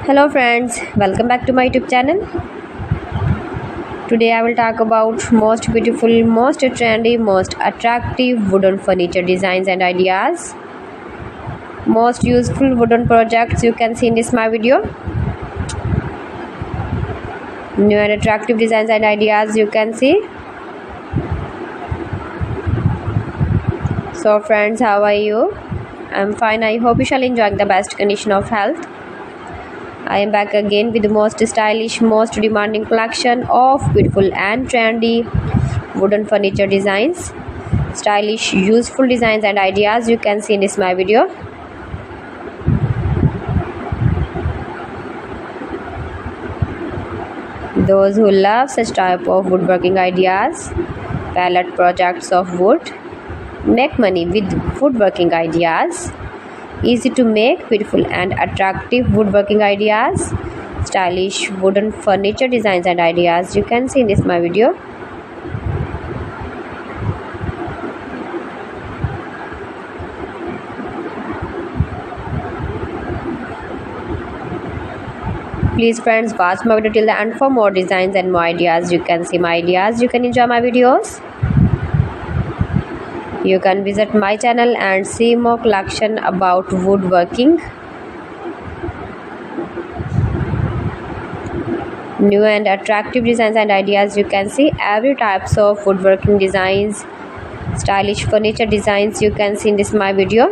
Hello friends, welcome back to my YouTube channel. Today I will talk about most beautiful, most trendy, most attractive wooden furniture designs and ideas. Most useful wooden projects you can see in this my video. New and attractive designs and ideas you can see. So friends, how are you? I'm fine. I hope you shall enjoy the best condition of health. I am back again with the most stylish, most demanding collection of beautiful and trendy wooden furniture designs. Stylish, useful designs and ideas you can see in this my video. Those who love such type of woodworking ideas, palette projects of wood, make money with woodworking ideas. Easy to make, beautiful and attractive woodworking ideas, stylish wooden furniture designs and ideas you can see in this my video. Please friends, watch my video till the end for more designs and more ideas. You can see my ideas, you can enjoy my videos. You can visit my channel and see more collection about woodworking. New and attractive designs and ideas you can see. Every types of woodworking designs, stylish furniture designs you can see in this my video.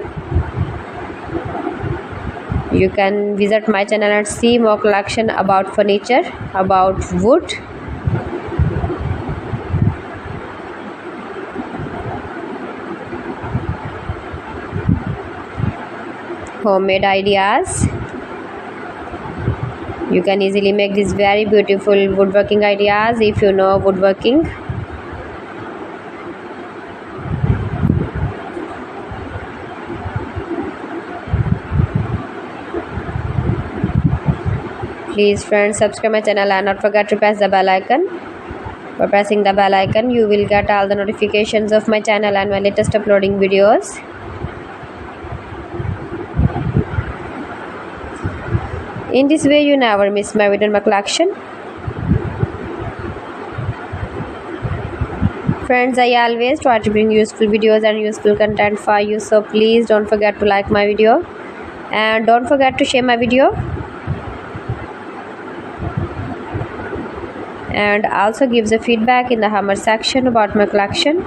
You can visit my channel and see more collection about furniture, about wood. Homemade ideas. You can easily make these very beautiful woodworking ideas if you know woodworking. Please friends, subscribe my channel and not forget to press the bell icon. By pressing the bell icon you will get all the notifications of my channel and my latest uploading videos. In this way you never miss my video and my collection. Friends, I always try to bring useful videos and useful content for you, so please don't forget to like my video and don't forget to share my video, and also give the feedback in the comment section about my collection.